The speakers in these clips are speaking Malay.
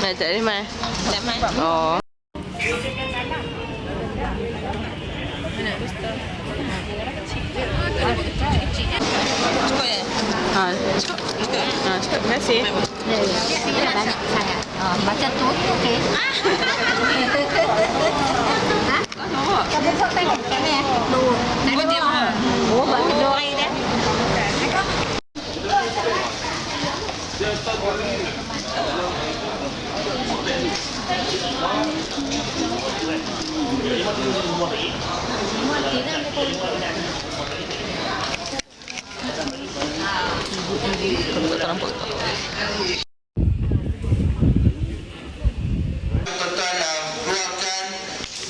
Cak Rimai. Cak Mai. Oh. Cukup ya? Cukup. Cukup. Terima kasih. Baca tu, okey. Kau besok tengok kami ya. Ibu dia mana? Oh, bagi dua orang dia. Tuan-tuan keluarkan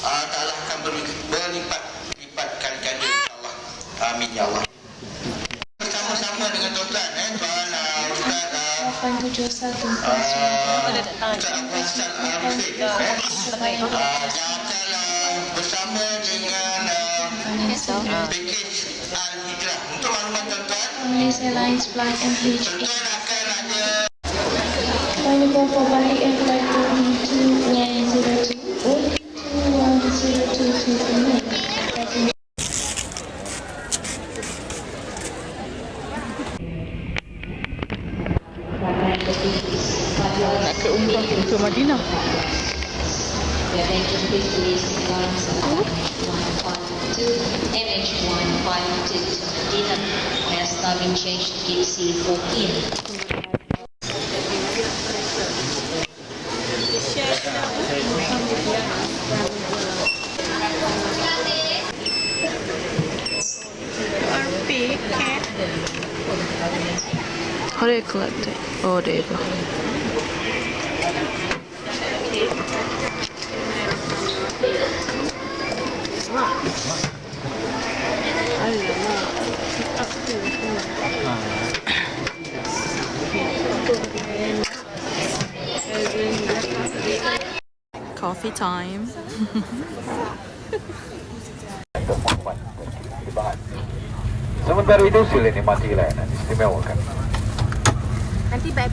Allah akan berlipat kali-kali insyaAllah. Amin ya Allah. Bersama-sama dengan tuan-tuan Tuan Ustaz Ustaz Arifin akan bersama dengan package Al-Hijrah. Untuk maklumat tuan-tuan, Malaysia Airlines flight MH8. tuan-tuan akan ada Final call for Bali Air flight 2102 or 2102 to Penang. Nak ke Umrah ke Madinah. Has now been changed to gate C14. How do you collect it? Oh, there you go. Coffee time. Sementara itu sila nikmati layanan istimewa kami. Nanti bye.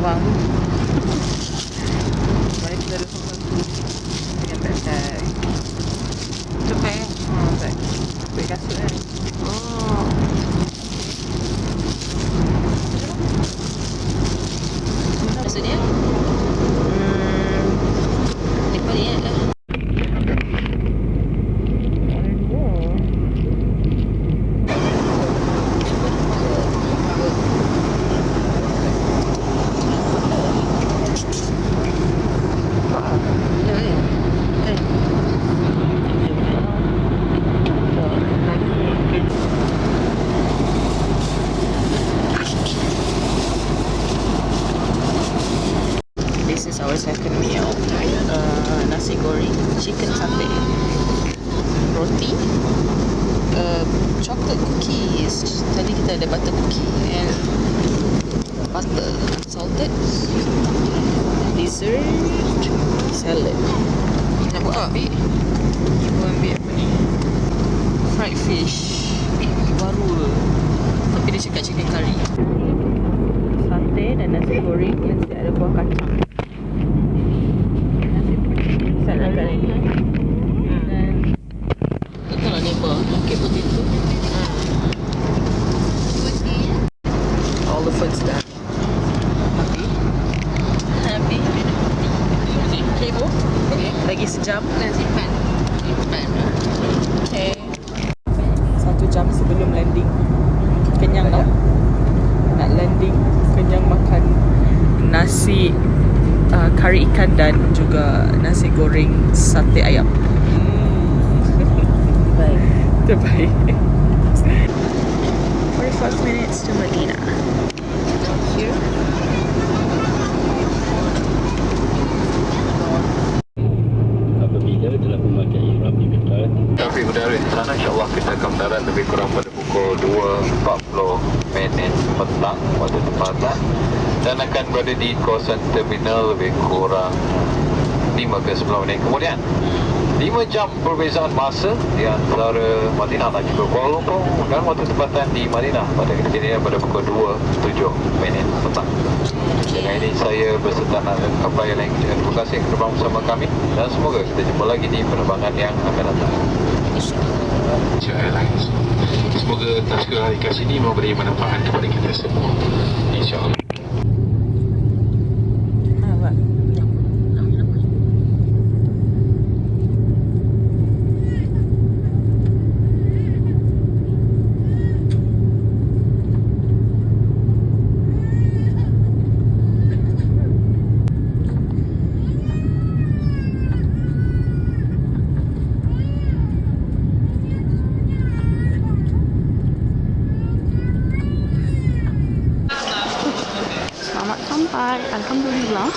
Orang mari kita ada semua dengan backpack. Tu bag. Bag. Bag kasut kan. Oh. Maksud dia? Lipat dia lah. This is our second meal. Nasi goreng, chicken satay, roti, chocolate cookies. Tadi kita ada butter cookie and butter salted, dessert, salad. Nak buka? Ibu ambil apa ni? Fried fish, warul. Tapi dia cakap chicken curry. Sate dan nasi goreng yang tidak ada buah kacang. Sana kan ini. Dan betul lah ni apa? Mungkin potato. All the food's done. Happy? Okay, Bu? Okay. Lagi sejam. Nak simpan. Okay. 1 jam sebelum landing. Kenyang tau. Nak landing, kenyang makan nasi kari ikan dan juga nasi goreng sate ayam. Baik. Terbaik. 45 minutes to Medina. Here. Apabila telah memakai ihram di Mekah, Trafik udara di sana insyaAllah kita akan mendarat lebih kurang pada pukul 2.40 minit petang waktu tempatan dan akan berada di kawasan terminal lebih kurang 5 ke 10 minit kemudian. 5 jam perbezaan masa di antara Madinah dan juga Kuala Lumpur dan waktu tempatan di Madinah pada kejadian pada pukul 2.07 minit petang. Dengan ini saya berserta kapal yang lain terima kasih kerana bersama kami dan semoga kita jumpa lagi di penerbangan yang akan datang. Airlines. Semoga tazkirah hari kasih ini memberi manfaat kepada kita semua. InsyaAllah. Selamat sampai. Alhamdulillah.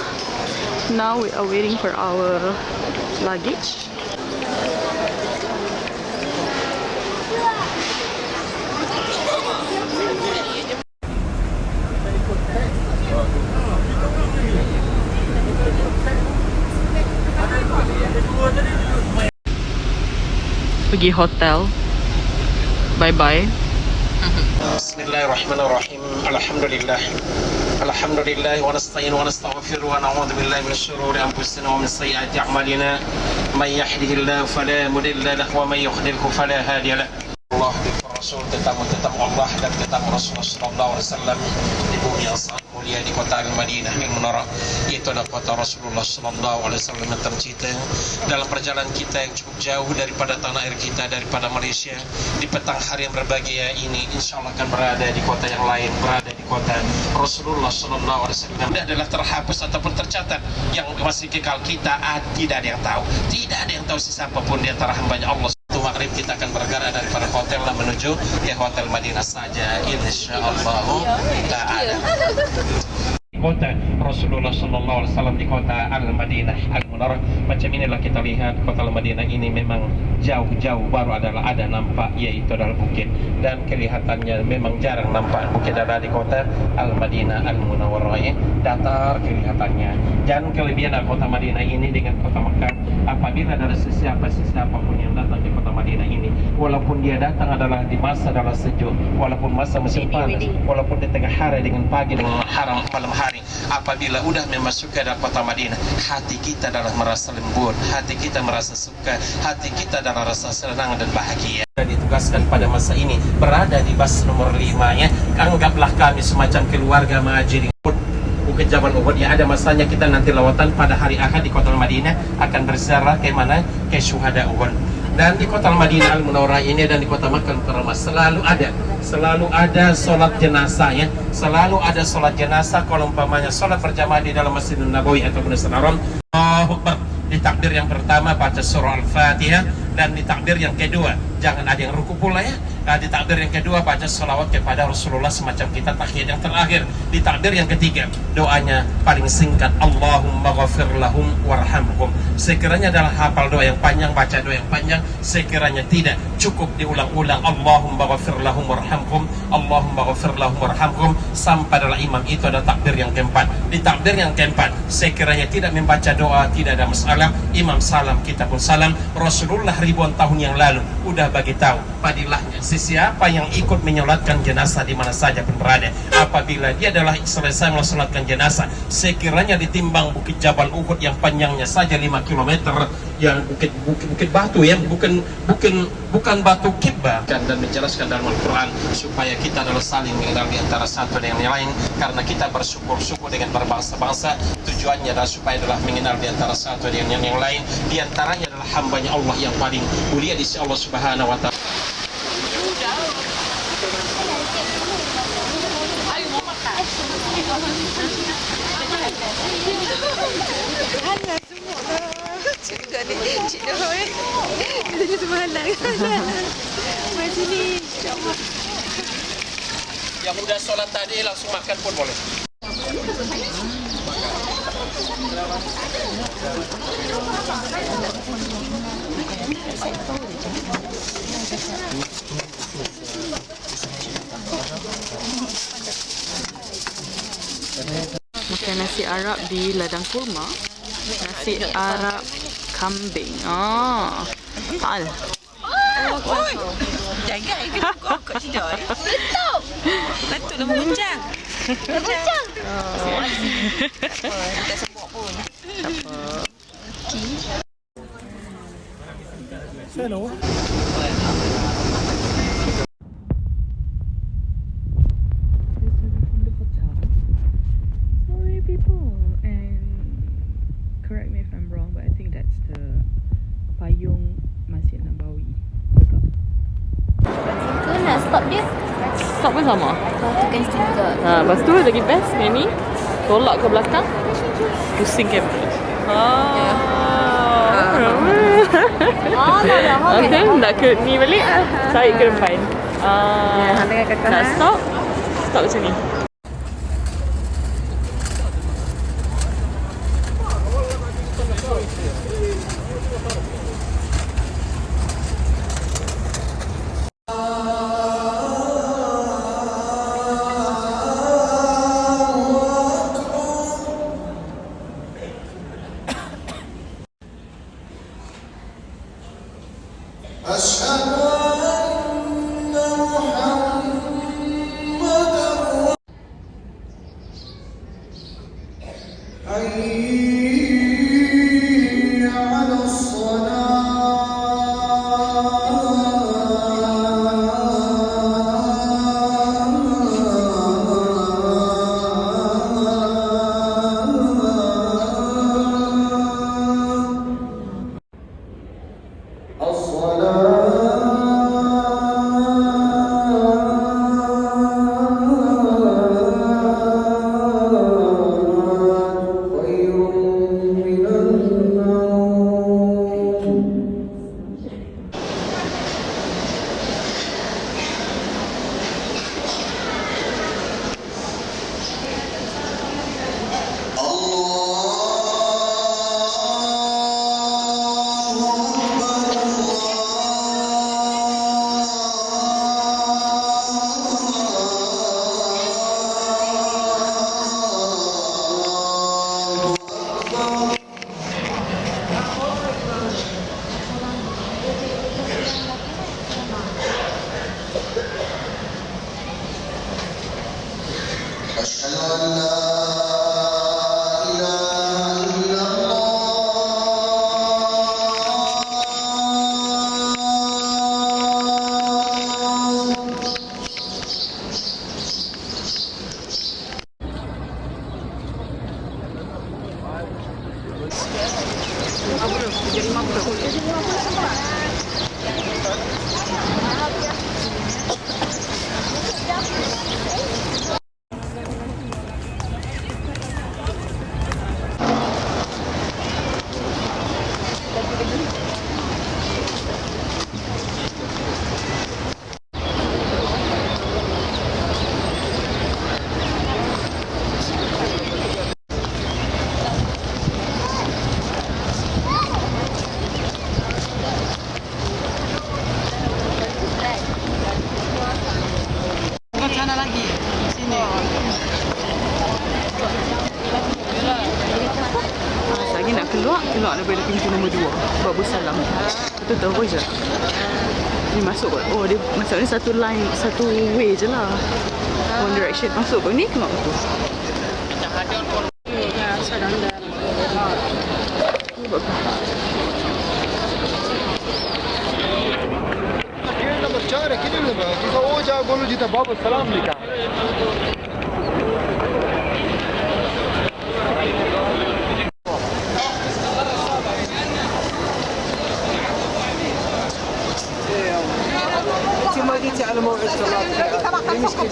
Now we are waiting for our luggage. Pergi hotel. Bye-bye. Bismillahirrahmanirrahim. Alhamdulillah. Alhamdulillah wa nasta'in wa nastaghfiru wa na'udzu billahi min shururi anfusina wa min sayyiati a'malina. May yahdihillahu fala mudilla lahu wa may yudlilhu fala hadiya lahu. Allah Rasul tetamu Allah dan tetamu Rasulullah sallallahu alaihi wasallam di bumi yang sangat mulia di kota Al-Madinah Al-Munawwarah. Itu adalah kota Rasulullah sallallahu alaihi wasallam yang tercinta. Dalam perjalanan kita yang cukup jauh daripada tanah air kita, daripada Malaysia, di petang hari yang berbahagia ini insyaallah akan berada di kota yang lain, berada di kota Rasulullah sallallahu alaihi wasallam. Dia adalah terhapus ataupun tercatat yang masih kekal kita tidak ada yang tahu. Tidak ada yang tahu siapa pun di antara hamba-Nya Allah. Maghrib kita akan bergerak daripada hotel menuju ke hotel Madinah saja insyaallah ta'ala. Kota Rasulullah sallallahu alaihi wasallam di kota Al-Madinah Al-Munawwarah. Macam inilah kita lihat kota Al-Madinah ini memang jauh-jauh baru ada nampak, yaitu adalah bukit, dan kelihatannya memang jarang nampak bukit ada di kota Al-Madinah Al-Munawwarah. Datar kelihatannya. Dan kelebihan kota Madinah ini dengan kota Mekah, apabila ada siapa pun yang datang di kota Madinah ini, walaupun dia datang adalah di masa adalah sejuk, walaupun masa musim panas, walaupun di tengah hari dengan pagi dengan malam hari, apabila udah memasuki dalam kota Madinah, hati kita adalah merasa lembut, hati kita merasa suka, hati kita adalah rasa senang dan bahagia. Ditugaskan pada masa ini berada di bas nomor 5 ya. Anggaplah kami semacam keluarga mengaji di Bukit Jabal Uhud. Ya, ada masanya kita nanti lawatan pada hari Ahad di kota Madinah akan berziarah ke mana? Ke syuhada Uhud. Dan di kota Madinah Al-Munawwarah ini dan di kota Makkah Al-Mukarramah selalu ada solat jenazah ya. Selalu ada solat jenazah. Kalau umpamanya solat berjamaah di dalam Masjidun Nabawi atau Masjidil Haram, Allahu Akbar. Di takbir yang pertama baca surah Al-Fatihah, Dan di takbir yang kedua, jangan ada yang ruku pula ya. Nah, di takbir yang kedua baca salawat kepada Rasulullah semacam kita tahiyat yang terakhir. Di takbir yang ketiga, doanya paling singkat, Allahumma ghafir lahum warhamhum. Sekiranya adalah hafal doa yang panjang, baca doa yang panjang. Sekiranya tidak, cukup diulang-ulang, Allahumma ghafir lahum warhamhum, Allahumma ghafir lahum warhamhum, sampai adalah imam. Itu adalah takbir yang keempat. Di takbir yang keempat, sekiranya tidak membaca doa, tidak ada masalah. Imam salam, kita pun salam. Rasulullah ribuan tahun yang lalu udah bagi tahu padilahnya siapa yang ikut menyolatkan jenazah di mana saja pun berada, apabila dia adalah selesai mensolatkan jenazah, sekiranya ditimbang bukit Jabal Uhud yang panjangnya saja 5 km, yang bukit batu ya, bukan batu kibah, dan menjelaskan dalam Al-Quran supaya kita adalah saling mengenal di antara satu dengan yang lain, karena kita bersyukur-syukur dengan berbangsa-bangsa. Tujuannya adalah supaya adalah mengenal di antara satu dengan yang lain. Di antaranya adalah hambanya Allah yang paling mulia di sisi Allah Subhanahu wa Ta'ala. Yang udah sholat tadi langsung makan pun boleh. Makan nasi Arab di ladang kurma. Nasi Arab kambing. Al. Jaga ke kok tidak. Betul. Betul dah menguncang. Menguncang. Kita sebut pun. Hello. Sorry people, and correct me if I'm wrong, but I think that's the payung Masjid Nabawi. Betul? Tu nak stop dia. Stop pun sama? Tekan stiker. Lepas tu lagi best ni, tolak ke belakang, pusing kamera. Okay, nak ke ni balik, tarik ke depan. Nak stop macam ni. الصلاة dalam. Betul terus je. Ni masuk kot. Oh, dia maksudnya satu line, satu way je lah. One Direction masuk kot. Ni tengok tu. Ya, sedang dah. Ni buat apa? بشارة كده اللي بقى كده هو جا أقول له جيت بابا السلام لك انت ما جيتي على موعد صلاة في مشكلة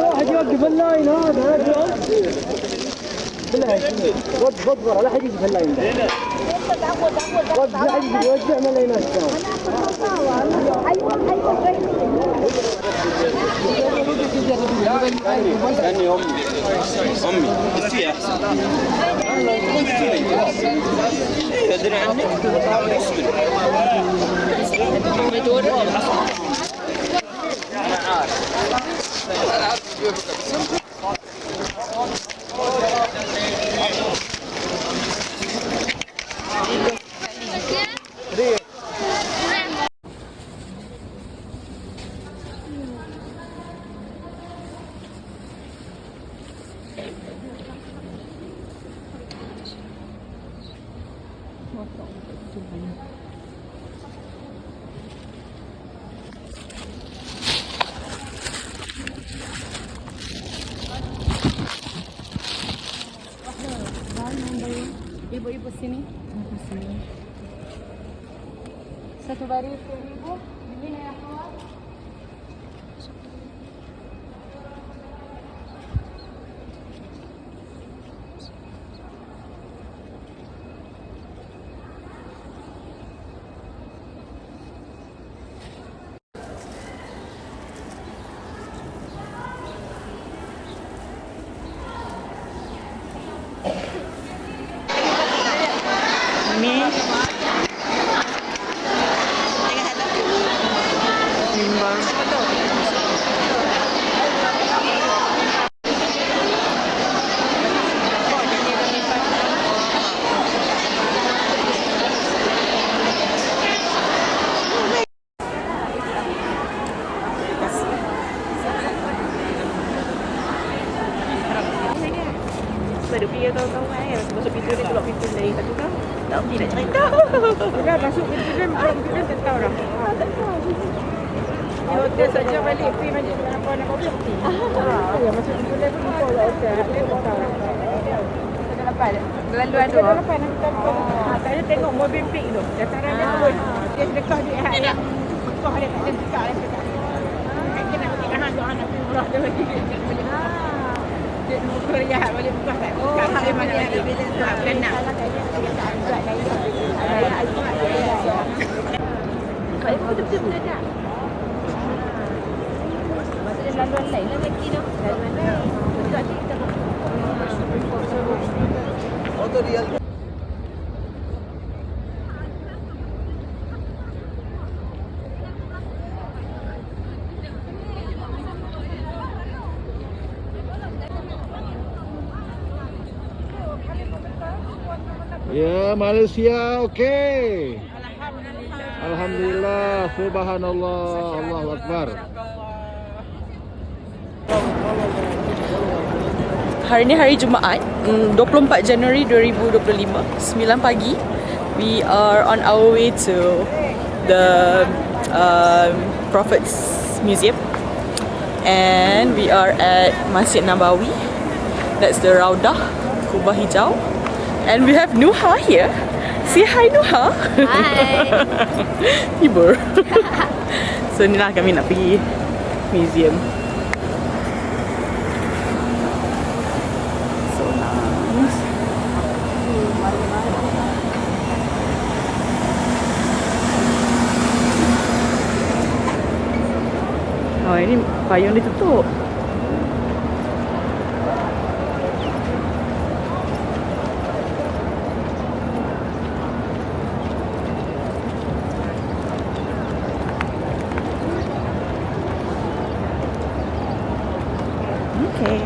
واحد يوقف اللاين هذا وقف اصبر لا حد يجي في اللاين ده وقف لا حد يجي يوزع من اللاينات ايوه امي في احسن تدري عنك انا عارف Ibu-ibu sini. Satu baris ibu. Ini ya kawan. Ni Mimbar. Ada pergi kawan-kawan kan masuk pintu dia keluar pintu lain satu kan tak pergi nak cerita dah masuk pintu dia tak tahu dah tak tahu di hotel saja balik pergi balik dengan apa nak kopi ya masuk pintu dia pun kau lah hotel dia tak tahu kita lepas laluan tu kita lepas nak kita saya tengok mobil pink tu dataran dia turun dia sedekah duit hak dia sedekah dia tak ada sedekah dia sedekah kita nak pergi kahan tu anak umrah dia bagi dia buka jahat boleh buka tak? Kat hal yang mana lagi? Bukan nak. Baik, betul-betul tak? Maksudnya laluan lain lah lagi tu. Laluan lain. Betul tak kita auto real. Ya, Malaysia okey. Alhamdulillah, subhanallah, Allahu akbar. Hari ni hari Jumaat, 24 Januari 2025, 9 pagi. We are on our way to the Prophet's Museum. And we are at Masjid Nabawi. That's the Raudah, Kubah Hijau. And we have Nuha here. Say hi Nuha. Hi. Hibur. So ni lah kami nak pergi museum. So nice. Oh, ini payung ditutup. Okay.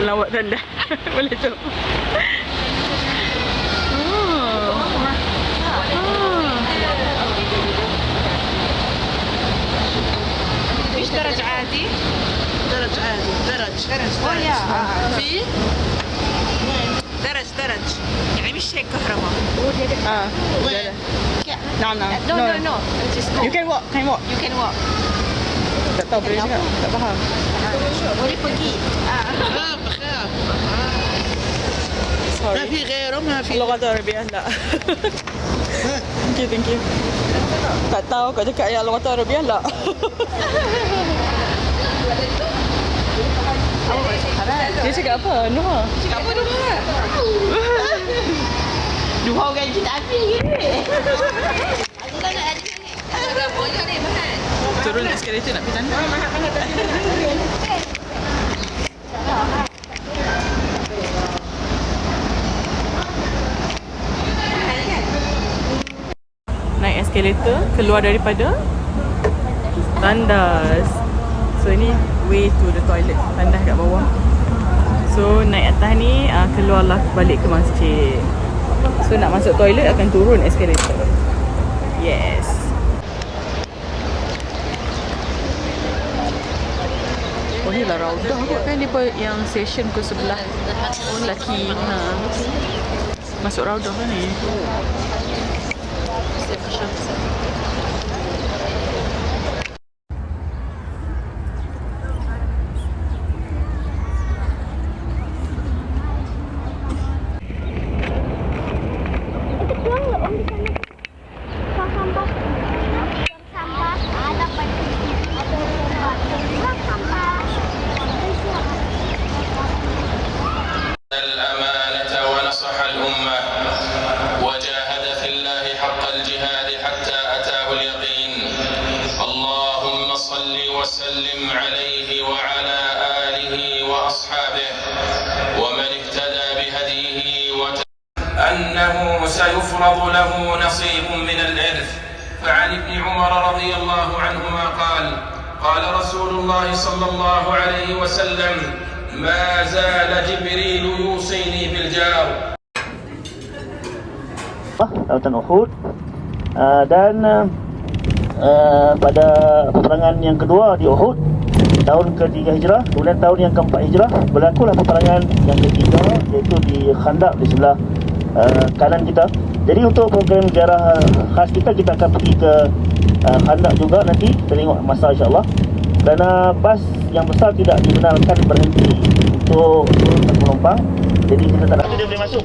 Lawak tanda. Boleh tu. فيش درج عادي؟ درج عادي، درج في درج يعني مش هيك كهرباء. نعم نعم. No. You can walk. You can walk. Tak tahu boleh cakap. Tak faham. boleh pergi. Sorry. في غيره ما في. Lughat Arabiah tak. Thank you. Tak tahu kau cakap yang lughat Arabiah tak. Dia cakap apa? Nuha. Cakap apa Nuha? Nuha orang cerita api gini. Aku tak nak ada ni. Ada banyak ni mahal. Turun eskalator nak pergi sana. Naik eskalator, keluar daripada tandas. So ini way to the toilet, tandas kat bawah. So naik atas ni, keluarlah balik ke masjid. So nak masuk toilet akan turun eskalator. Yes. Oh ni lah Raudah kot kan, dia yang session ke sebelah lelaki. Masuk Raudah kan ni. الأمانة ونصح الأمة وجاهد في الله حق الجهاد حتى أتاه اليقين. اللهم صل وسلم عليه وعلى آله وأصحابه ومن اهتدى بهديه أنه سيفرض له نصيب من الإرث. فعن ابن عمر رضي الله عنهما قال رسول الله صلى الله عليه وسلم: ما زال جبريل يوصيني بالجار. Lautan Uhud, dan pada peperangan yang kedua di Uhud tahun ke-3 Hijrah, kemudian tahun yang ke-4 Hijrah berlakulah peperangan yang ketiga, iaitu di Khandaq di sebelah kanan kita. Jadi untuk program ziarah khas kita akan pergi ke Khandaq juga nanti. Kita tengok masa insya-Allah. Kerana bas yang besar tidak dibenarkan berhenti untuk turunkan penumpang, jadi kita tak dia boleh masuk.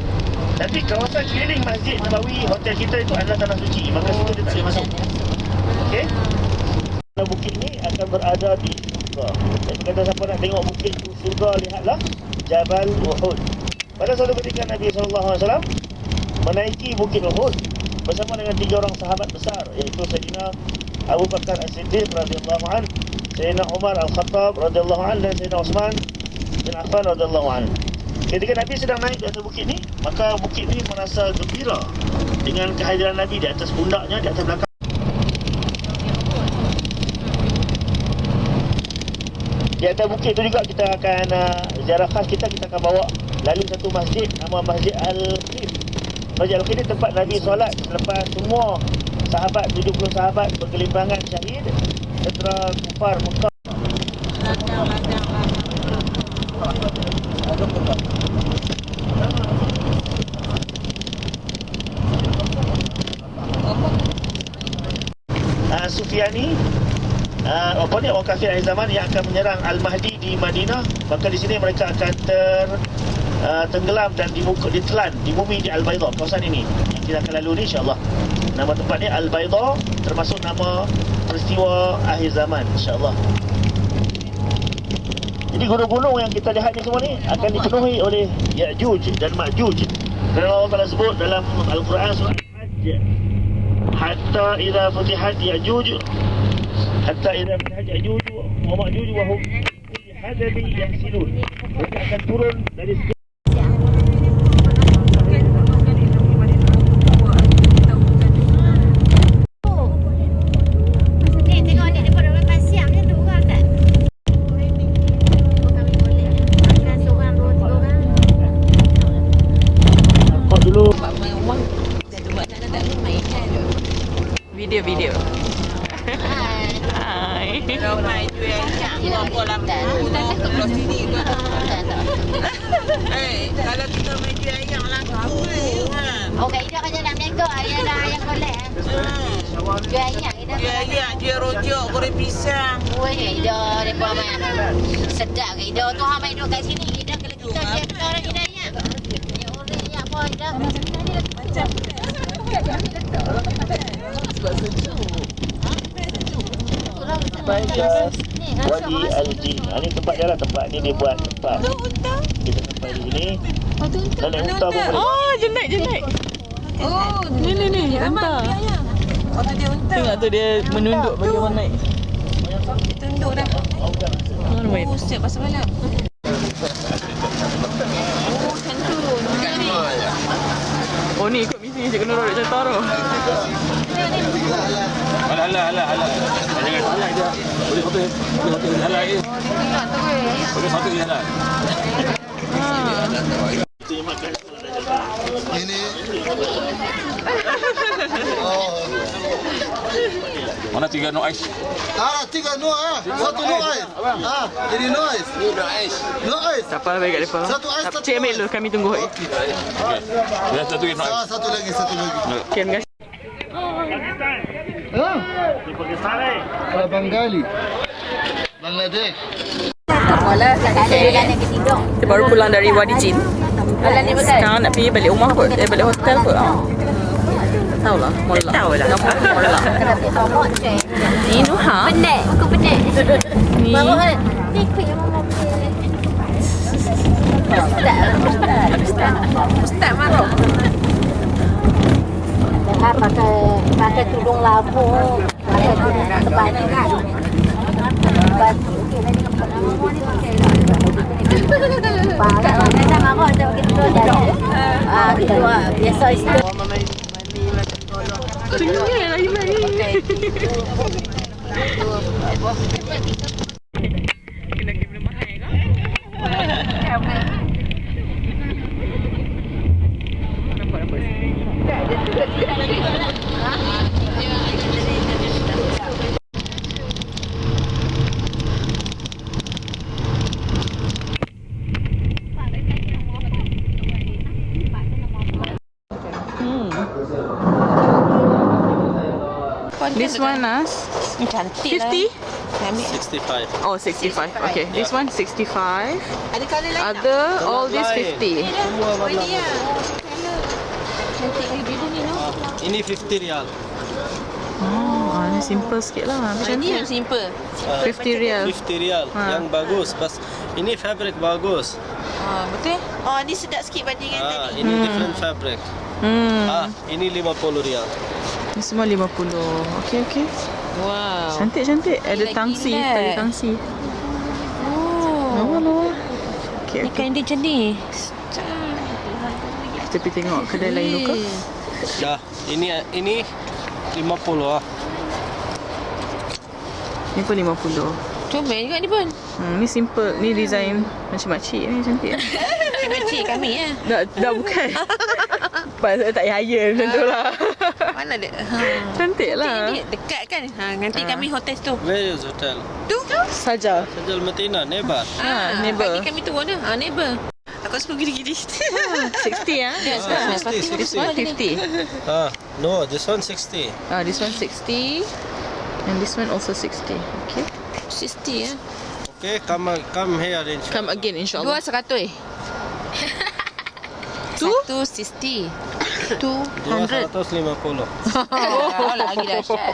Tapi kawasan keliling Masjid Nabawi hotel kita itu adalah tanah suci, maka situ dia tak boleh masuk. Okey? Bukit ni akan berada di surga. Jadi kata siapa nak tengok bukit itu surga, lihatlah Jabal Uhud. Pada suatu ketika Nabi SAW menaiki bukit Uhud bersama dengan 3 orang sahabat besar, iaitu Sayyidina Abu Bakar As-Siddiq radhiyallahu anhu, Sayyidina Umar Al-Khattab radhiyallahu anhu, dan Sayyidina Uthman bin Affan radhiyallahu anhu. Ketika Nabi sedang naik di atas bukit ni, maka bukit ni merasa gembira dengan kehadiran Nabi di atas pundaknya, di atas belakang. Di atas bukit tu juga kita akan ziarah khas kita akan bawa lalu satu masjid, nama Masjid Al-Khif. Masjid Al-Khif ni tempat Nabi solat selepas semua sahabat, 70 sahabat bergelimpangan syahid setelah kufar Mekah. apa ni, orang kafir akhir zaman yang akan menyerang Al-Mahdi di Madinah. Maka di sini mereka akan tenggelam dan ditelan di bumi di Al-Baydah, kawasan ini yang kita akan lalui insya-Allah. Nama tempat ni Al-Baydah, termasuk nama peristiwa akhir zaman insya-Allah. Jadi gunung-gunung yang kita lihat ni semua ni akan dipenuhi oleh Ya'juj dan Ma'juj. Kerana Allah Ta'ala sebut dalam Al-Quran surah Al-Hajj, hatta idza futihat Ya'juj wa Ma'juj wa hum fi hadabi yansilun. Mereka akan turun dari video. Hai. Ramai jual yang apa lampu dah keluar sini ke. Kalau kita main jual yang lampu Okey, ida kan nak nego ayah dah ayah golek. Jual yang ida. Jual rojak, goreng pisang. Oh, ida depa main. Sedap ke ida tu hang main duduk kat sini. Ida kalau kita dia orang ida yang. Ya orang yang apa ida macam Bagas Wadi Al-Jin. Ini tempat dia lah, tempat ni dia buat tempat. Kita sampai di sini. Dan naik unta pun boleh. Oh, jenaik. Oh, ni unta. Oh, tu dia unta. Tengok tu dia menunduk bagi orang naik. Tunduk dah. Oh, siap pasal balap. Oh, ni ikut misi Cik Nur Cik Taro. Alah. Jangan salah dia. Boleh satu halal je. Boleh satu je halal. Ini. Oh. Mana 3 no ice? 3 no ah. Satu no ice. Jadi no ice. No ice. Tak apa, baik kat depan. Satu ais, satu Cik ambil dulu, kami tunggu. Okey. Dia satu no ice. Satu lagi. Okey, terima kasih. Di Pakistan ni. Bengali. Bangladesh. Kita baru pulang dari Wadi Jin. Sekarang nak pergi balik rumah kot. Balik hotel kot. Tak tahulah. Mola. Nampak Mola. Ni Nuha. Pendek, aku pendek. Ni. Ni ikut yang mama Ustaz marah. Dah pakai tudung labu. Pakai tudung kebaju kan. Baju okey lagi nampak nama ni pakai. Macam marah dah begitu dah. Gitu biasa istilah. Cengar lagi baik. Kena pergi mahal ke? Nampak. This one Cantik 50? 65. Oh, 65. Okay, this one 65. Ada colour lain tak? Other, all this 50. Semua warna. Ini lah. Cantik lagi biru ni no. Ini 50 rial. Oh, ni simple sikit lah. Macam Ini yang simple. 50 rial. 50 rial. Ha. Yang bagus. Ini fabric bagus. Betul? Oh, ni sedap sikit bandingan tadi. Ini different fabric. Ini 50 rial. Ni semua 50. Okay. Wow. Cantik. Ada Gila-gila. tangsi. Tali tangsi. Oh. Okay. Ni kain dia macam ni. Kita pergi tengok kedai lain dulu ke? Dah. Ini 50 ah. Ni pun 50. Comel juga ni pun. Ni simple. Ni design macam makcik ni cantik. Makcik kami ya. Dah bukan. Pasal tak hire macam tu lah. Mana dia? Cantik lah. Ni dekat kan? Nanti kami hotel tu. Where is hotel? Tu? Saja. Sajal Matina, neighbor. Neighbor. Pagi kami turun dah. Neighbor. Aku suka gini-gini. 60 ya? This one 50. No, this one 60. This one 60. And this one also 60. Okay. 260 ya. Okay, come here then. Come again insyaAllah. 200. 260. 200. 250. Oh, lagi dahsyat.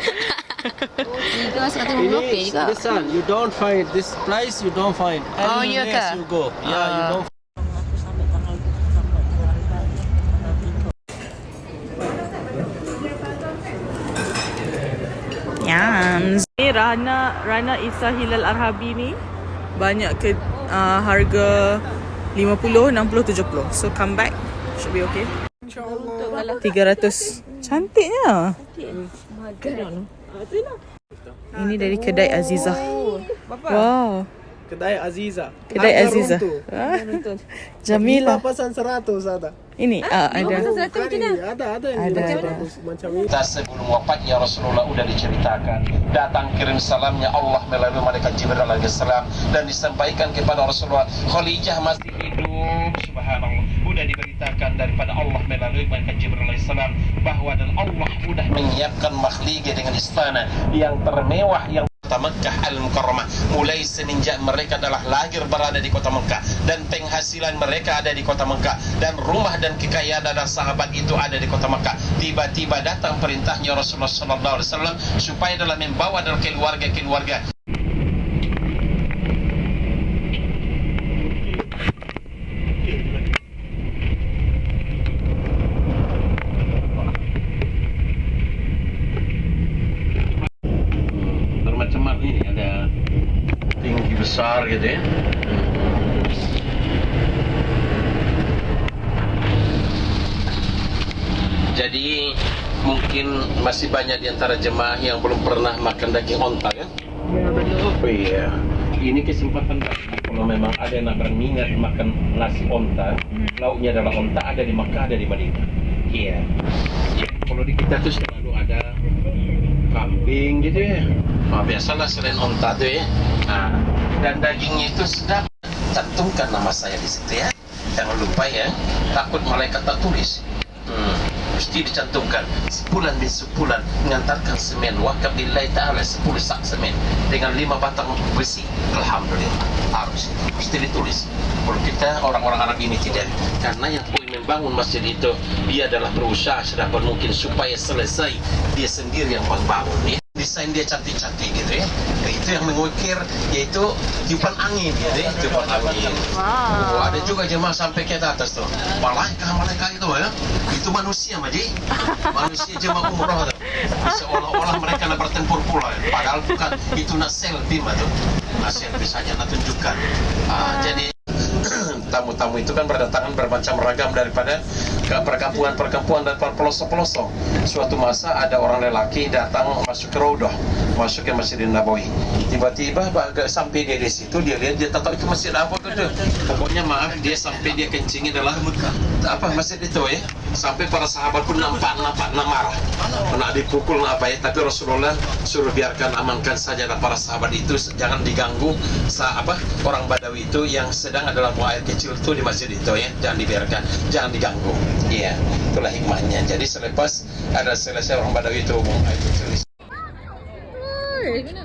150 juga. This one, you don't find this price. You don't find. Oh, iya Unless ke? you go. Yeah, you don't. Yams. Ni Rana Isa Hilal Arhabi ni banyak ke harga 50, 60, 70. So come back. Should be okay. InsyaAllah. 300. Cantiknya. Ini dari kedai Azizah. Wow. Kedai Aziza. Kedai Aziza. Jamila. Pesan 100 ada. Ini ada. Ada. Macam ini. Sebelum wafatnya Rasulullah udah diceritakan. Datang kirim salamnya Allah melalui malaikat Jibril alaihissalam dan disampaikan kepada Rasulullah. Khadijah masih hidup. Subhanallah. Udah diberitakan daripada Allah melalui malaikat Jibril alaihissalam bahwa dan Allah udah menyiapkan makhliga dengan istana yang termewah yang Mekah Al-Mukarramah. Mulai semenjak mereka adalah lahir berada di kota Mekah dan penghasilan mereka ada di kota Mekah dan rumah dan kekayaan dan sahabat itu ada di kota Mekah. Tiba-tiba datang perintahnya Rasulullah sallallahu alaihi wasallam supaya dalam membawa dalam keluarga-keluarga. Bermacam-macam ini ada tinggi besar gitu ya. Jadi mungkin masih banyak di antara jemaah yang belum pernah makan daging onta kan? Ya betul. Oh iya. Ini kesempatan kalau memang ada yang berminat makan nasi onta, lauknya adalah onta, ada di Makkah, ada di Madinah. Iya. Ya, kalau di kita tuh selalu ada kambing gitu ya. Nah, biasalah selain onta tuh ya. Nah, dan dagingnya itu sedap. Cantumkan nama saya di situ ya. Jangan lupa ya. Takut malaikat tak tulis. Mesti dicantumkan sebulan demi sebulan mengantarkan semen wakaf lillahi ta'ala 10 sak semen dengan 5 batang besi. Alhamdulillah harus mesti ditulis. Kalau kita orang-orang Arab ini tidak, karena yang membangun masjid itu dia adalah berusaha sedapat mungkin supaya selesai dia sendiri yang membangun ya. Desain dia cantik-cantik gitu ya. Itu yang mengukir yaitu tiupan angin gitu ya, tiupan angin. Wow. Ada juga jemaah sampai ke atas tuh. Malaikat itu ya. Itu manusia Maji. Manusia jemaah umroh tuh. Seolah-olah mereka nak bertempur pula. Padahal bukan, itu nak selfie mah tuh. Nak selfie saja nak tunjukkan. Jadi tamu-tamu itu kan berdatangan bermacam ragam daripada perkampungan dan pelosok-pelosok. Suatu masa ada orang lelaki datang masuk ke Raudhah, masuk ke Masjid Nabawi. Tiba-tiba sampai dia di situ, dia lihat, dia tak tahu itu masjid apa tu. Pokoknya maaf, dia sampai dia kencing adalah masjid itu ya. Sampai para sahabat pun nampak marah, nak dipukul nak apa ya. Tapi Rasulullah suruh biarkan, amankan saja para sahabat itu, jangan diganggu orang Badawi itu yang sedang adalah buang air kecil itu di masjid itu ya, jangan dibiarkan, jangan diganggu. Iya, itulah hikmahnya. Jadi selepas ada selesai orang Badawi itu buang air kecil.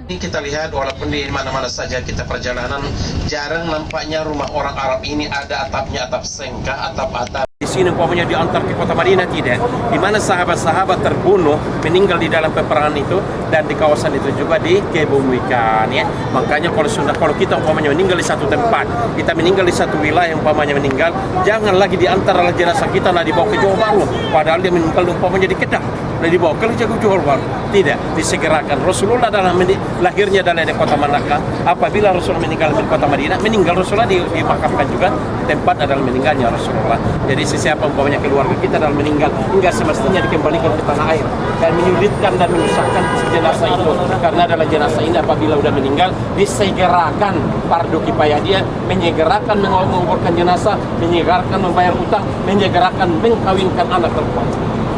Ini kita lihat walaupun di mana-mana saja kita perjalanan, jarang nampaknya rumah orang Arab ini ada atapnya atap sengkah, atap-atap. Di sini umpamanya diantar ke kota Madinah tidak, di mana sahabat-sahabat terbunuh meninggal di dalam peperangan itu dan di kawasan itu juga dikebumikan ya. Makanya kalau kita umpamanya meninggal di satu tempat, kita meninggal di satu wilayah umpamanya meninggal, jangan lagi diantar jenazah kita lah dibawa ke Johor Bahru, padahal dia meninggal umpamanya di Kedah, dan dibawa ke Johor Bahru. Tidak, disegerakan. Rasulullah dalam lahirnya adalah di kota Manakah. Apabila Rasulullah meninggal di kota Madinah, meninggal Rasulullah dimakamkan juga tempat adalah meninggalnya Rasulullah. Jadi sesiapa umpamanya keluarga kita dalam meninggal, hingga semestinya dikembalikan ke tanah air dan menyulitkan dan menyusahkan jenazah itu, karena adalah jenazah ini apabila sudah meninggal disegerakan fardu kifayah dia, menyegerakan menguburkan jenazah, menyegerakan membayar utang, menyegerakan mengkawinkan anak perempuan.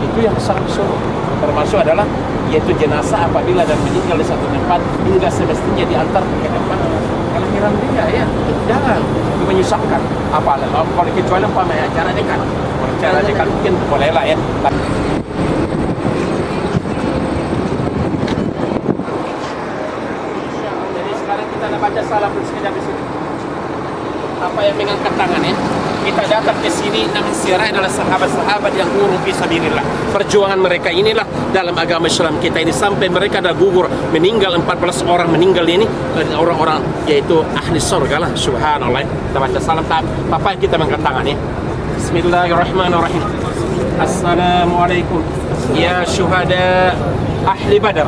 Itu yang sangat disuruh, termasuk adalah yaitu jenazah apabila dan meninggal di satu tempat hingga semestinya diantar ke tempat kelahiran dia ya. Jangan menyusahkan. Apalagi kalau kecuali umpamanya acara dekat. Acara dekat mungkin boleh lah ya. Jadi sekarang baca salam dulu sekejap di sini. Apa yang mengangkat tangan ya? Kita datang ke sini, namun sirai adalah sahabat-sahabat yang gugur fi sabilillah. Perjuangan mereka inilah dalam agama Islam kita ini sampai mereka dah gugur, meninggal 14 orang meninggal ini orang-orang yaitu ahli surga lah. Subhanallah. Kita baca salam Papa kita mengangkat tangan ya. Bismillahirrahmanirrahim. Assalamualaikum ya syuhada ahli badar.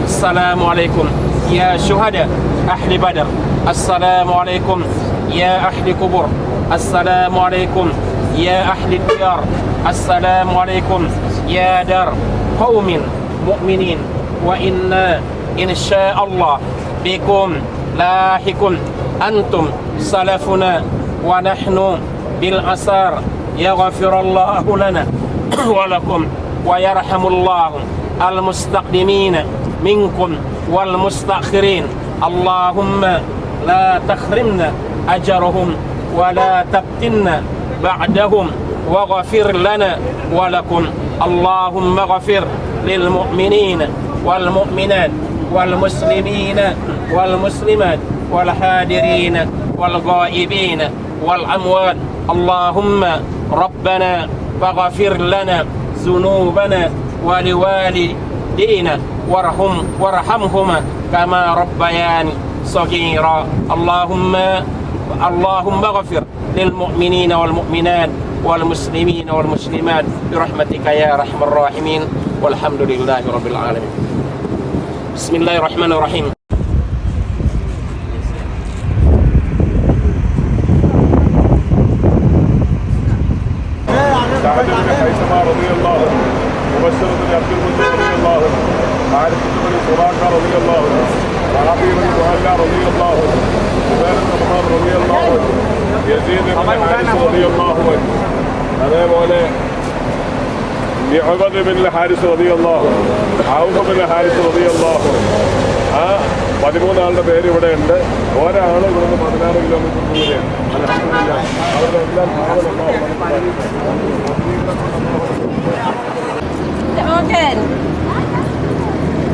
Assalamualaikum ya syuhada ahli badar. Assalamualaikum ya ahli kubur. Assalamualaikum ya ahli diyar. Assalamualaikum ya dar qaumin mu'minin wa inna insyaallah bikum lahikun antum salafuna wa nahnu bil asar yaghfirullahu lana wa lakum wa yarhamullahu al mustaqdimin minkum wal mustakhirin. Allahumma la takhrimna ajrahum wa la tabtinna ba'dahum waghfir lana wa lakum. Allahumma ghafir lil mu'minina wal mu'minat wal muslimina wal muslimat wal hadirina wal ghaibina wal amwat. Allahumma rabbana faghfir lana dhunubana wa liwalidina warhamhuma kama rabbayani saghira. اللهم اغفر للمؤمنين والمؤمنات والمسلمين والمسلمات برحمتك يا أرحم الراحمين والحمد لله رب العالمين. بسم الله الرحمن الرحيم. سعد بن خيثمة رضي الله عنه، مبشر بن عبد المطلب رضي الله عنه، عارف بن سراقة رضي الله عنه، وعقيل بن مهلا رضي الله عنه، زبير بن عمر رضي الله عنه، يزيد بن حارث رضي الله عنه، أنا مولى عقبة بن الحارث رضي الله عنه، عوف بن الحارث رضي الله عنه. 13 ആളുടെ പേര് ഇവിടെ ഉണ്ട്. ഒരാൾ ഇവിടുന്ന് 16 കിലോമീറ്റർ ദൂരെയാണ്. അൽഹംദുലില്ലാഹ് അവരുടെ എല്ലാം Makan.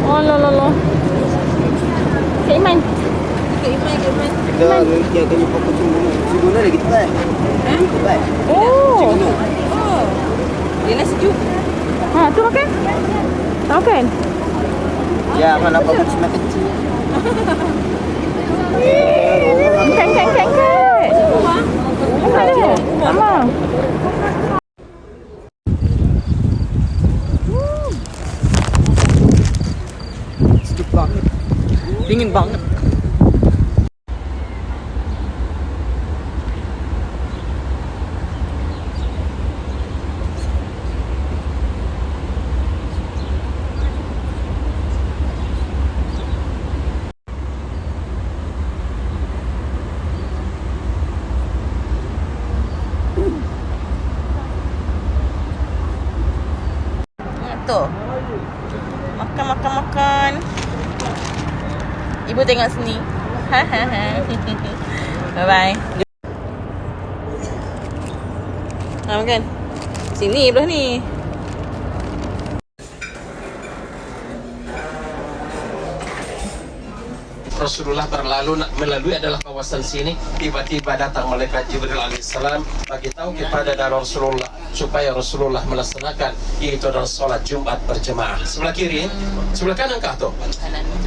Oh, lo. Kak Iman. Kita yang kena pakai cikgu ni lagi tepat. Tepat. Oh. Dia nak sejuk. Ha, tu makan. Tak makan? Ya, mana apa pun cuma kecil. Kan. Mama. Sejuk banget. Dingin banget. Tuh. Makan. Ibu tengok sini. Bye-bye. Makan. Sini belah ni. Rasulullah berlalu melalui adalah kawasan sini, tiba-tiba datang malaikat Jibril alaihissalam bagi tahu kepada Rasulullah supaya Rasulullah melaksanakan yaitu adalah salat Jumat berjemaah. Sebelah kiri, sebelah kanan kah tu?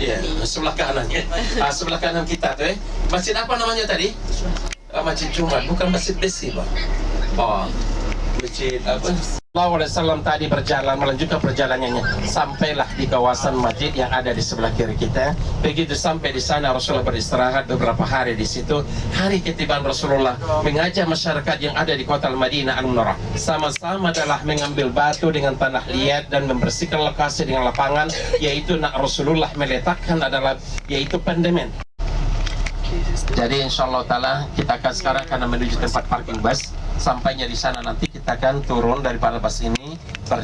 Ya, sebelah kanan ya. Sebelah kanan kita tu Masjid apa namanya tadi? Masjid Jumat, bukan Masjid Besi, Bang. Oh, Masjid apa? Allah SAW tadi berjalan melanjutkan perjalanannya sampailah di kawasan masjid yang ada di sebelah kiri kita. Begitu sampai di sana Rasulullah beristirahat beberapa hari di situ. Hari ketibaan Rasulullah mengajak masyarakat yang ada di kota Al-Madinah Al-Munawwarah sama-sama adalah mengambil batu dengan tanah liat dan membersihkan lokasi dengan lapangan, yaitu nak Rasulullah meletakkan adalah yaitu pendemen. Jadi insyaallah taala kita akan sekarang akan menuju tempat parking bus. Sampainya di sana nanti kita akan turun daripada bus ini. So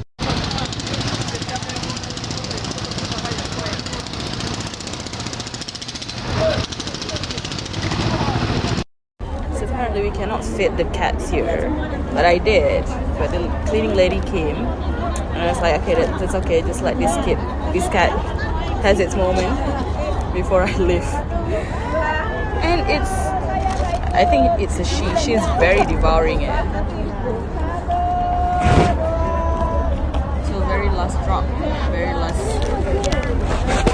apparently we cannot fit the cats here, but I did. But the cleaning lady came, and I was like, okay, that's okay. Just let this cat has its moment before I leave. it's a she. She's very devouring it. So very last drop. Very last.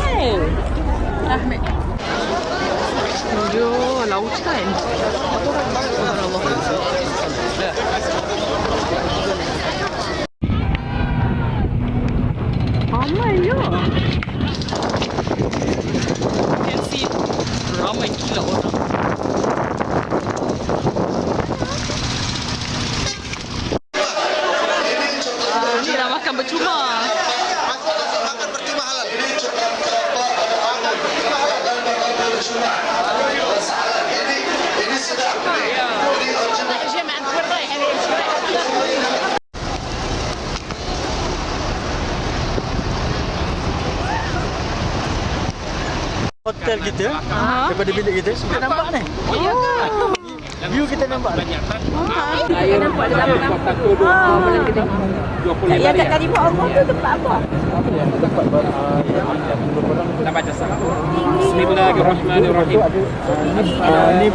Hey, Ahmed. Dia lautan. Ramai ya. Can see ramai gila orang. Ni dah makan bercuma. Makan percuma halal. Ini sedap. Hotel kita daripada bilik kita kita nampak ni. View kita nampak. Ayo nampak dalam yang kat tadi buat Allah tu tempat apa? Bismillahirrahmanirrahim. Ni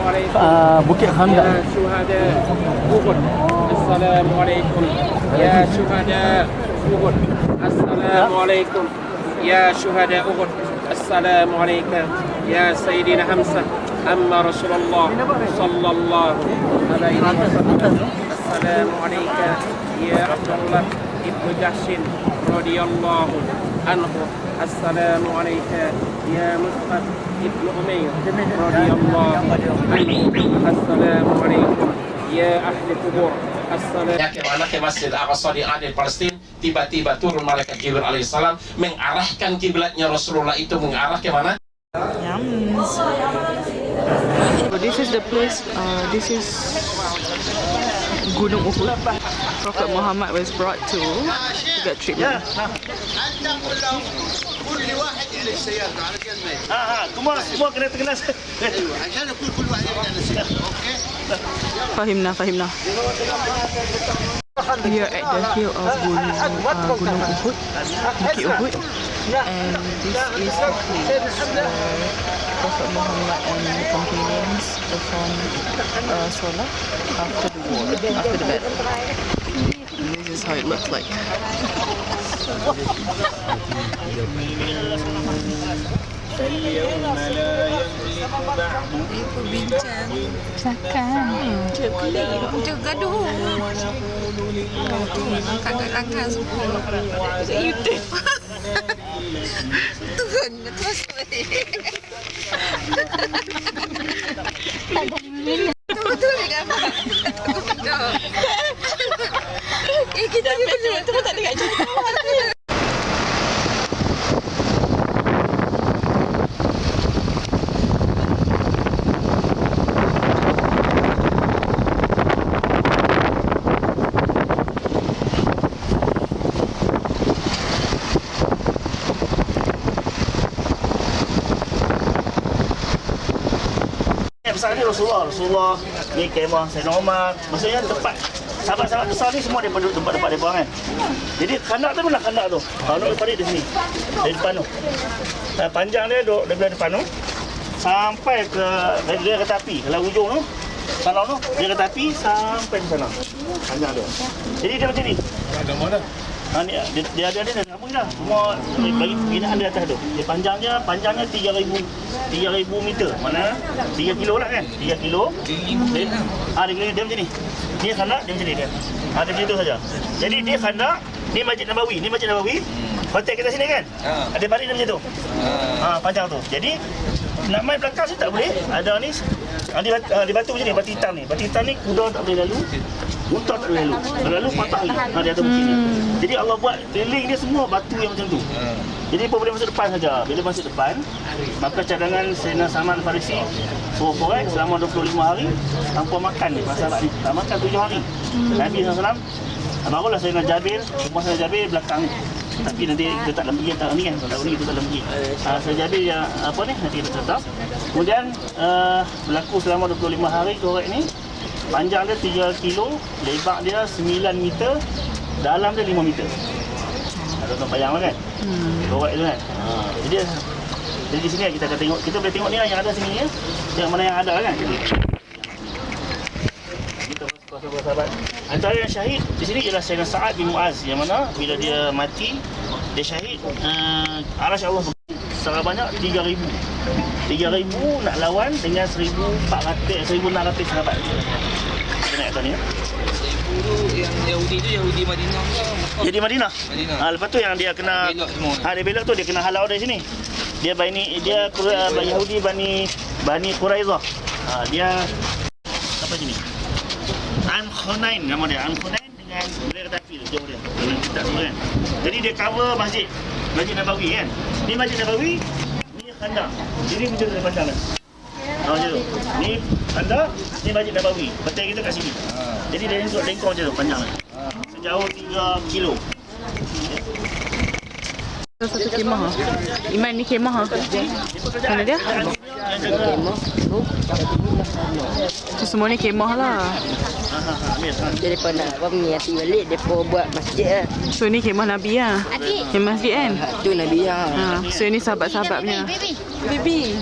Bukit Hamdan. Assalamualaikum ya syuhada Uhud. Assalamualaikum ya syuhada Uhud. Assalamualaikum ya Sayyidina Hamzah amma Rasulullah sallallahu alaihi wasallam. Assalamualaikum ya Abdullah ibnu Jahshin radhiyallahu anhu. Assalamualaikum ya Mus'ab ibnu Umair radhiyallahu anhu. Assalamualaikum ya ahli kubur. Bagaimana ke Masjid Al-Aqsa di Adil Palestin, tiba-tiba turun malaikat Jibril alaihissalam mengarahkan kiblatnya Rasulullah itu mengarah ke mana? So this is the place. This is Gunung Uhud. Prophet Muhammad was brought to get treatment. Semua kena terkenal. Fahimna. We are at the hill of Gunung Uhud, Bukit Uhud, and this is the place where Prophet Muhammad and the companions performed solat after the war, after the battle. And this is how it looks like. Bincang cakap dia gaduh angkat semua YouTube Tuhan terus betul ni gambar kita ni betul tak dengar cerita. Besar ni Rasulullah ni kemah Sayyidina Umar. Maksudnya tempat sahabat-sahabat besar ni semua daripada tempat-tempat mereka kan. Jadi kandak tu mana kandak tu? Kandak daripada di sini. Dari depan tu. Panjang dia daripada depan tu sampai ke dia kata api. Kalau ujung tu sana tu dia kata api sampai ke sana. Panjang dia. Jadi dia macam ni. Ada mana? Dia ada sambung dah. Semua bagi binaan dia atas tu. Dia panjangnya 3,000 meter. Mana 3 kilo lah kan? 3 kilo. Dia macam ni. Dia khandak dia macam ni dia. Dia macam tu saja. Jadi dia khandak ni Masjid Nabawi. Hotel kita sini kan? Ada balik dia macam tu. Panjang tu. Jadi nak main belakang sini tak boleh. Ada ni di batu macam ni, batu hitam ni kuda tak boleh lalu. Unta tak boleh lalu. Kalau lalu patah lagi. Di atas bukit ni. Jadi Allah buat keliling dia semua batu yang macam tu. Jadi apa boleh masuk depan saja. Bila masuk depan, maka cadangan Sayyidina Salman Al-Farisi forek selama 25 hari tanpa makan ni. Masalah ni. Tak makan 7 hari. Nabi SAW barulah Sayyidina Jabir, rumah Sayyidina Jabir belakang ni. Tapi nanti kita tak dalam pergi tak ni kan. Tak boleh kita tak dalam pergi. Sayyidina Jabir yang apa ni nanti kita tetap. Kemudian berlaku selama 25 hari korek ni. Panjang dia 3 kilo, lebar dia 9 meter, dalam dia 5 meter. Tuan-tuan bayanglah kan? Korek tu kan? Jadi Jadi di sini kita akan tengok, kita boleh tengok ni lah yang ada sini ya. Yang mana yang ada kan. Kita sahabat. Antara yang syahid di sini ialah Sayyidina Sa'ad bin Mu'az, yang mana bila dia mati, dia syahid, arasy Allah secara banyak 3,000 nak lawan dengan 1,600 sahabat. Kita naik atas ni ya. Yang Yahudi tu Yahudi Madinah ke? Jadi Madinah. Madinah. Lepas tu yang dia kena Belok semua. dia belok tu dia kena halau dari sini. Dia Yahudi Bani Quraidah. Dia apa sini? An Khunain nama dia. An Khunain dengan Blair Dafi tu jauh dia. Dalam kitab tu kan. Jadi dia cover Masjid Nabawi kan. Ni Masjid Nabawi, ni Khandaq. Jadi macam tu pandang kan. Macam tu. Ni Khandaq, ni Masjid Nabawi. Betul kita kat sini. Jadi dia lengkong macam tu panjang kan. Sejauh 3 kilo. Satu kemah ha. Iman ni kemah ha. Mana dia? Tu semua ni kemah lah. Daripada nak niati balik depa buat masjid lah. So ni kemah Nabi lah. Kemah masjid kan? Tu Nabi lah. So ni sahabat-sahabat punya. Baby.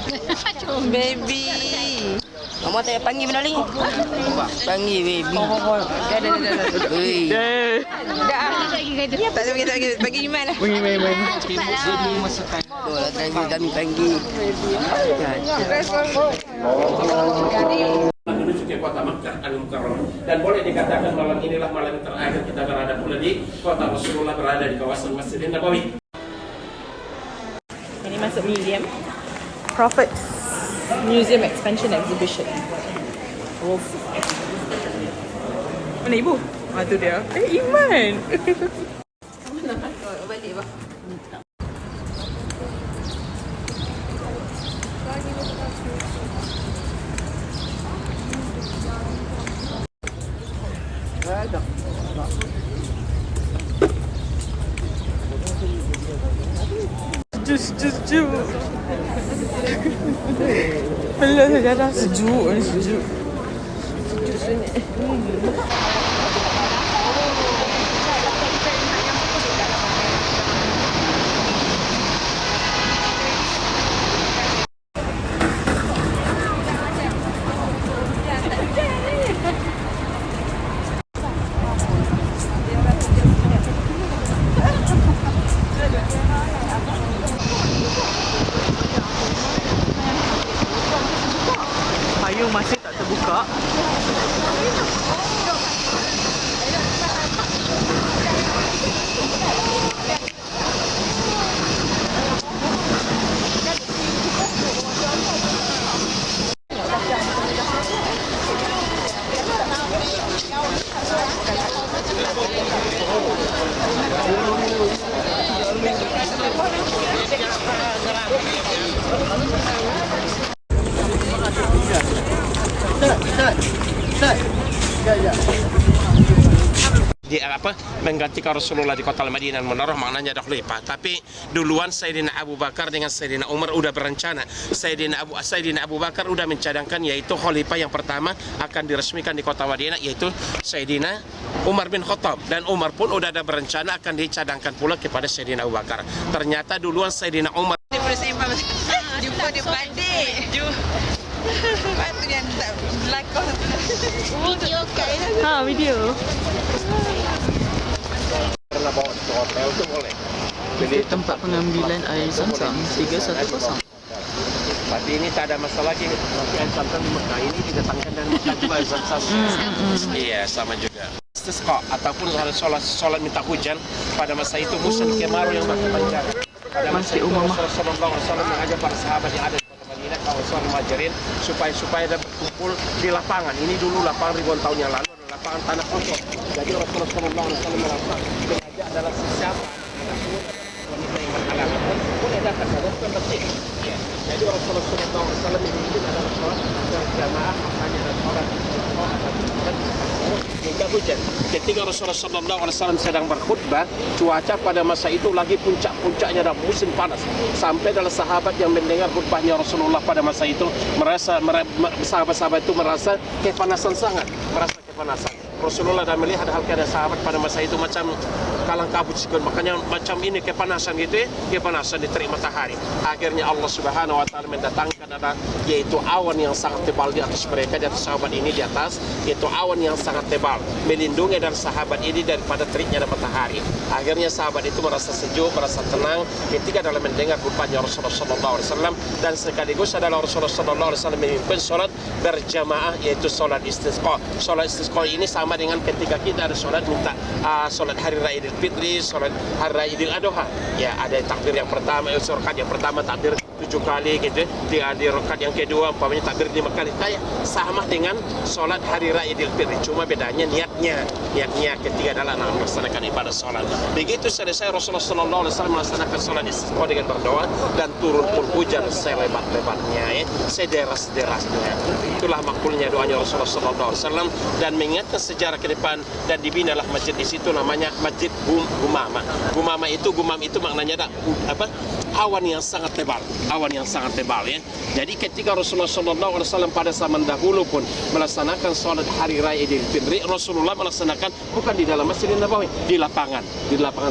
Baby. Mama tak panggil benda ni. Panggil baby. Dah. Oi. Dah. Tak ada bagi Iman lah. Bagi Iman. Baby masakan. Tu lah kami panggil. Menuju ke kota Makkah Al-Mukarramah, dan boleh dikatakan malam inilah malam terakhir kita berada pula di kota Rasulullah, berada di kawasan Masjid Nabawi. Ini masuk museum. Prophet Museum Expansion Exhibition. Mana ibu? Tu dia. Iman. Balik bah. Jus. Pelak saja sejuk. Sejuk sini. Payung masih tak terbuka. Dia menggantikan Rasulullah di kota Madinah Munawwarah, maknanya dah khalifah. Tapi duluan Sayyidina Abu Bakar dengan Sayyidina Umar udah berencana. Sayyidina Abu Bakar udah mencadangkan yaitu khalifah yang pertama akan diresmikan di kota Madinah yaitu Sayyidina Umar bin Khattab, dan Umar pun udah ada berencana akan dicadangkan pula kepada Sayyidina Abu Bakar. Ternyata duluan Sayyidina Umar Jumpa dia balik. Lepas tu dia tak berlakon. Video kan? Video. pernah bawa ke hotel tu boleh. Jadi tempat pengambilan air Zam-Zam 310. Tapi ini tak ada masalah lagi. Air Zam-Zam di Mekah ini didatangkan dari Mekah juga air Zam-Zam. Iya, sama juga. Istisqa ataupun solat minta hujan pada masa itu musim kemarau yang makin panjang. Pada masa itu Rasulullah SAW mengajak para sahabat yang ada di kota Madinah, kawasan Muhajirin, supaya ada berkumpul di lapangan. Ini dulu lapangan ribuan tahun yang lalu adalah lapangan tanah kosong. Jadi Rasulullah SAW merasa mengajak adalah siapa wanita yang berhalangan boleh datang ke dalam masjid. Jadi Rasulullah SAW memimpin adalah sholat berjamaah, hanya ada sholat hingga hujan. Ketika Rasulullah SAW sedang berkhutbah, cuaca pada masa itu lagi puncak-puncaknya dan musim panas. Sampai adalah sahabat yang mendengar khutbahnya Rasulullah pada masa itu sahabat-sahabat itu merasa kepanasan sangat, merasa kepanasan. Rasulullah dah melihat hal keadaan sahabat pada masa itu macam kalang kabut sikit. Makanya macam ini kepanasan gitu ya, kepanasan diterik matahari. Akhirnya Allah Subhanahu wa taala mendatangkan ada yaitu awan yang sangat tebal di atas mereka, di atas sahabat ini di atas, yaitu awan yang sangat tebal melindungi dan sahabat ini daripada teriknya matahari. Akhirnya sahabat itu merasa sejuk, merasa tenang ketika dalam mendengar khutbahnya Rasulullah sallallahu alaihi wasallam, dan sekaligus adalah Rasulullah sallallahu alaihi wasallam memimpin salat berjamaah yaitu salat istisqa. Salat istisqa ini sama dengan ketika kita ada salat minta salat hari raya Idul Fitri, salat hari raya Idul Adha. Ya, ada takbir yang pertama, rakaat yang pertama takbir 7 kali gitu. Di rakaat yang kedua umpamanya takbir 5 kali. Kayak sama dengan salat hari raya Idul Fitri, cuma bedanya niatnya ketika adalah melaksanakan ibadah salat. Begitu selesai Rasulullah sallallahu alaihi wasallam melaksanakan salat istisqa dengan berdoa dan turun pun hujan selebat-lebatnya ya, sederas-derasnya. Itulah makulnya doanya Rasulullah sallallahu alaihi wasallam, dan mengingatkan sejarah ke depan, dan dibinalah masjid di situ namanya Masjid Gumama. Gumam itu maknanya awan yang sangat tebal, ya. Jadi ketika Rasulullah sallallahu alaihi wasallam pada zaman dahulu pun melaksanakan salat hari raya Idul Fitri, Rasulullah melaksanakan bukan di dalam Masjidin Nabawi, di lapangan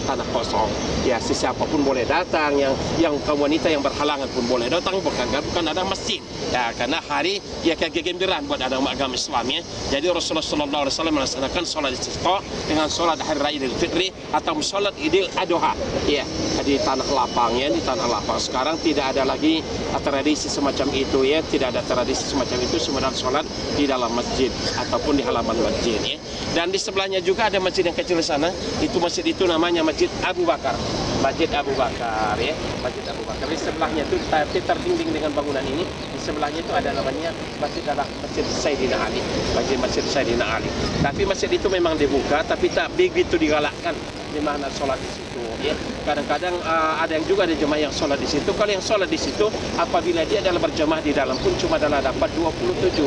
tanah kosong. Ya, siapapun boleh datang, yang kaum wanita yang berhalangan pun boleh datang, bukan ada masjid. Ya, karena hari ya kegembiraan buat agama Islam ya. Jadi Rasulullah sallallahu alaihi wasallam melaksanakan salat istisqa dengan salat hari raya Idul Fitri atau salat Idul Adha. Ya, di tanah lapang ya, di tanah lapang. Sekarang tidak ada lagi tradisi semacam itu ya, tidak ada tradisi semacam itu, semua salat di dalam masjid ataupun di halaman masjid ya. Dan di sebelahnya juga ada masjid yang kecil di sana. Itu masjid itu namanya Masjid Abu Bakar. Masjid Abu Bakar ya, Masjid Abu Bakar. Di sebelahnya itu terdinding dengan bangunan ini. Di sebelahnya itu ada namanya Masjid Sayyidina Ali. Masjid Sayyidina Ali. Tapi masjid itu memang dibuka, tapi tak begitu digalakkan di mana sholat di situ. Ya. Kadang-kadang ada yang juga ada jemaah yang sholat di situ. Kalau yang sholat di situ, apabila dia adalah berjemaah di dalam pun cuma adalah dapat 27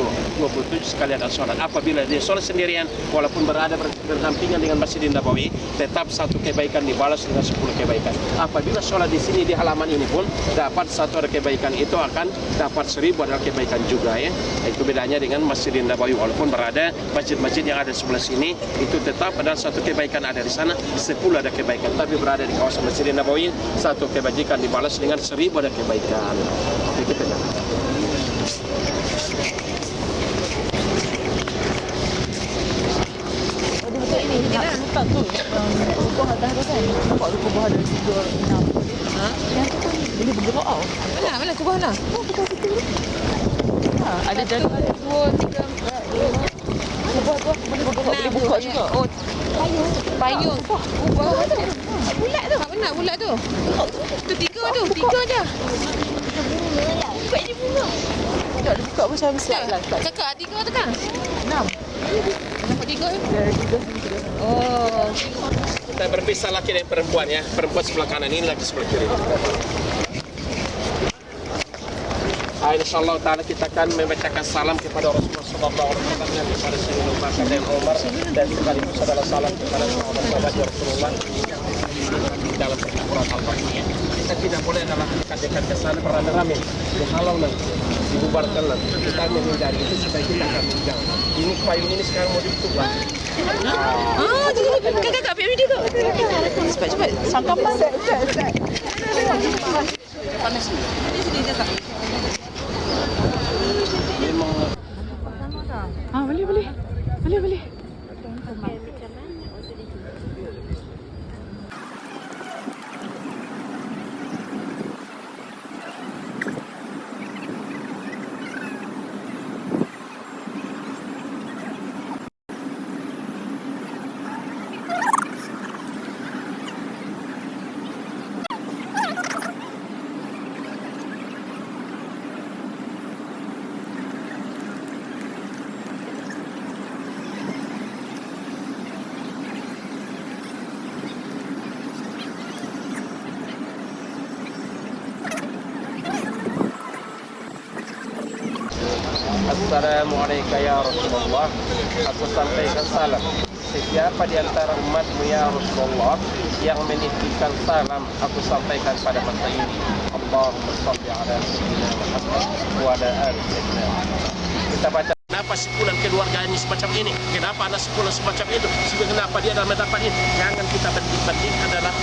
sekali ada sholat. Apabila dia sholat sendirian, walaupun berada berdampingan dengan Masjidin Nabawi, tetap satu kebaikan dibalas dengan 10 kebaikan. Apabila sholat di sini di halaman ini pun dapat satu ada kebaikan, itu akan dapat 1000 adalah kebaikan juga ya. Itu bedanya dengan Masjidin Nabawi, walaupun berada masjid-masjid yang ada di sebelah sini, itu tetap adalah satu kebaikan ada di sana, 10 ada kebaikan. Tapi berada di kawasan Masjidin Nabawi, satu kebajikan dibalas dengan 1000 ada kebaikan. Itu kita nampak tu kubah atas tu kan, nampak tu kubah ada 3, 6. Yang tu kan boleh bergerak tau. Mana kubah mana? Kubah situ. Ada jalan 2, 3, 4. Kubah tu boleh bergerak, boleh buka juga. Oh, payung. Kubah tu. Bulat tu. Tak benar bulat tu. Tu 3 tu, 3 je. Buka ni bunga. Tak ada buka macam besar lah. Cakap 3 tu kan? 6. Nampak 3 ya? Ya, 3 sini. Oh. Kita berpisah laki dan perempuan ya. Perempuan sebelah kanan ini, laki sebelah kiri. InsyaAllah ta'ala kita akan membacakan salam kepada Rasulullah sallallahu alaihi wasallam, kepada Sayyidina Abu Bakar dan Umar, dan sekaligus adalah salam kepada sahabat Rasulullah dalam Al-Quran Al-Fatihah. Kita tidak boleh dalam dekat ke sana beramai-ramai, dihalau nanti, dibubarkan nanti. Kita menghindari itu supaya kita akan menjauh. Ini payung ini sekarang mau ditutup lah. Kakak ambil video tu. Cepat. Sangkapan. Panas ni. Ini sini je tak? Boleh. Assalamualaikum ya Rasulullah. Aku sampaikan salam. Siapa di antara umatmu ya Rasulullah yang menitipkan salam, aku sampaikan pada masa ini. Allahumma shalli ala sayyidina Muhammad wa ala ali sayyidina Muhammad. Kita baca. kenapa simpulan keluarga ini semacam ini, kenapa anak simpulan semacam itu, kenapa dia dalam mendapat ini. Jangan kita banding adalah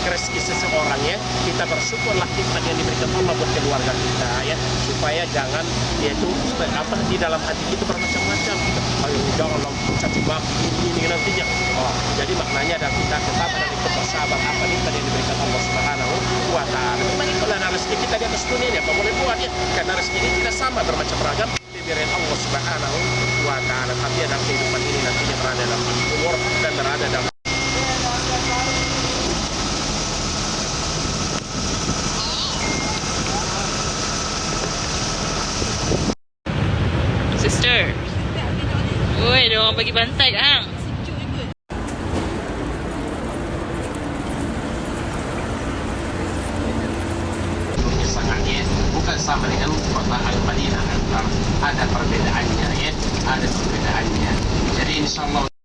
rezeki seseorang ya. Kita bersyukurlah nikmat yang diberikan Allah buat keluarga kita ya, supaya jangan yaitu apa di dalam hati itu bermacam-macam. Ayo janganlah caci maki ini nantinya. Jadi maknanya adalah kita tetap dan ikut bersabar apa nikmat yang diberikan Allah Subhanahu wa taala. Memang itulah rezeki kita di atas dunia ini, apa boleh buat ya, karena rezeki ini tidak sama, bermacam ragam diberikan Allah Subhanahu wa taala. Tapi dalam kehidupan ini nantinya berada dalam umur dan berada dalam Sister. Oi, dia orang bagi bantai kat hang. sangatnya bukan sama dengan kota Al-Madinah, ada perbedaannya ya, ada perbedaannya. Jadi insyaallah